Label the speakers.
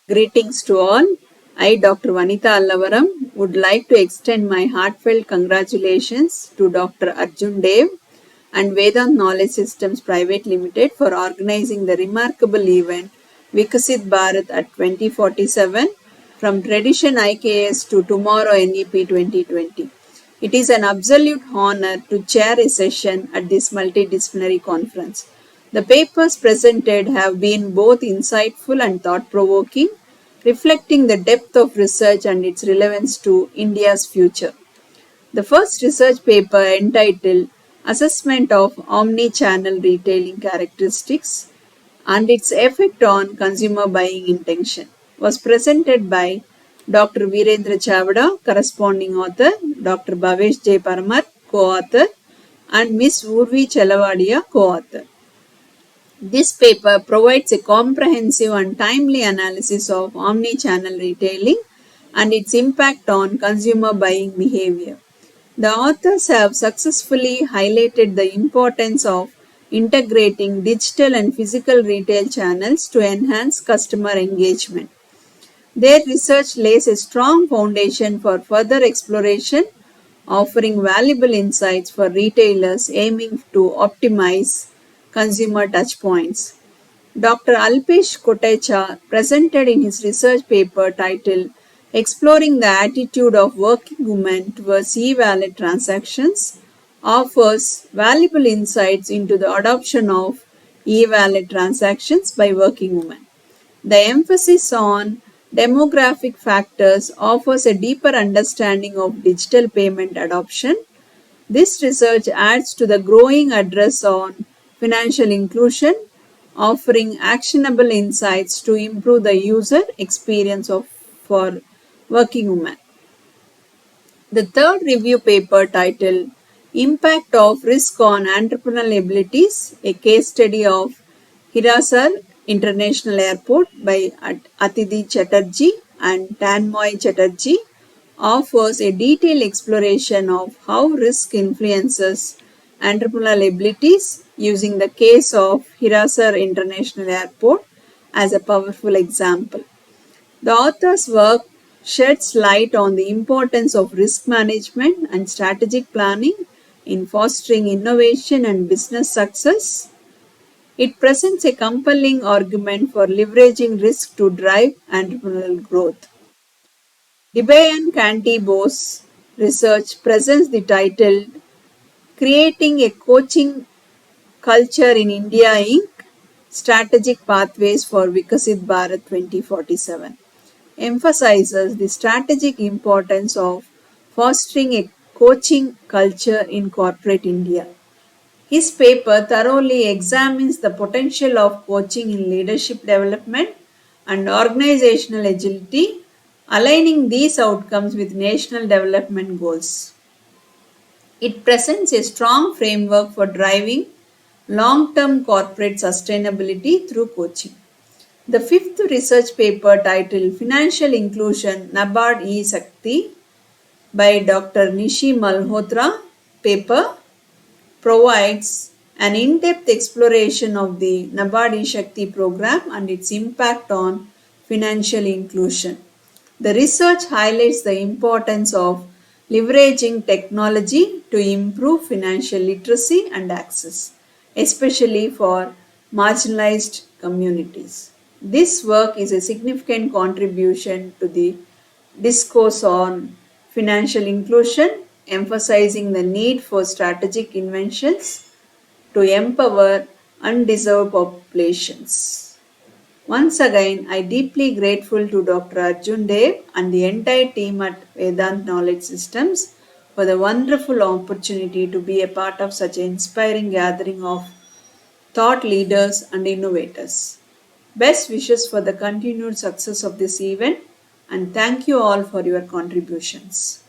Speaker 1: Greetings to all. I, Dr. Vanitha Allavaram, would like to extend my heartfelt congratulations to Dr. Arjun Dev and Vedant Knowledge Systems Private Limited for organizing the remarkable event Vikasit Bharat at 2047 from Tradition IKS to Tomorrow NEP 2020. It is an absolute honor to chair a session at this multidisciplinary conference. The papers presented have been both insightful and thought provoking, reflecting the depth of research and its relevance to India's future. The first research paper, entitled Assessment of Omni-Channel Retailing Characteristics and its Effect on Consumer Buying Intention, was presented by Dr. Virendra Chavda, corresponding author, Dr. Bhavesh J. Paramar, co-author, and Ms. Urvi Chelavadia, co-author. This paper provides a comprehensive and timely analysis of omni-channel retailing and its impact on consumer buying behavior. The authors have successfully highlighted the importance of integrating digital and physical retail channels to enhance customer engagement. Their research lays a strong foundation for further exploration, offering valuable insights for retailers aiming to optimize consumer touchpoints. Dr. Alpesh Kotecha presented in his research paper titled Exploring the Attitude of Working Women Towards E-Wallet Transactions offers valuable insights into the adoption of e-wallet transactions by working women. The emphasis on demographic factors offers a deeper understanding of digital payment adoption. This research adds to the growing address on financial inclusion, offering actionable insights to improve the user experience for working women. The third review paper, titled Impact of Risk on Entrepreneurial Abilities, a case study of Hirasar International Airport by Atidhi Chatterjee and Tanmoy Chatterjee, offers a detailed exploration of how risk influences entrepreneurial abilities, using the case of Hirasar International Airport as a powerful example. The author's work sheds light on the importance of risk management and strategic planning in fostering innovation and business success. It presents a compelling argument for leveraging risk to drive entrepreneurial growth. Debayan Canty-Bose research presents the title Creating a Coaching Culture in India Inc. Strategic Pathways for Vikasit Bharat 2047, emphasizes the strategic importance of fostering a coaching culture in corporate India. His paper thoroughly examines the potential of coaching in leadership development and organizational agility, aligning these outcomes with national development goals. It presents a strong framework for driving long-term corporate sustainability through coaching. The fifth research paper, titled Financial Inclusion NABARD E-Shakti by Dr. Nishi Malhotra paper, provides an in-depth exploration of the NABARD E-Shakti program and its impact on financial inclusion. The research highlights the importance of leveraging technology to improve financial literacy and access, especially for marginalized communities. This work is a significant contribution to the discourse on financial inclusion, emphasizing the need for strategic inventions to empower undeserved populations. Once again, I deeply grateful to Dr. Arjun Dev and the entire team at Vedant Knowledge Systems for the wonderful opportunity to be a part of such an inspiring gathering of thought leaders and innovators. Best wishes for the continued success of this event, and thank you all for your contributions.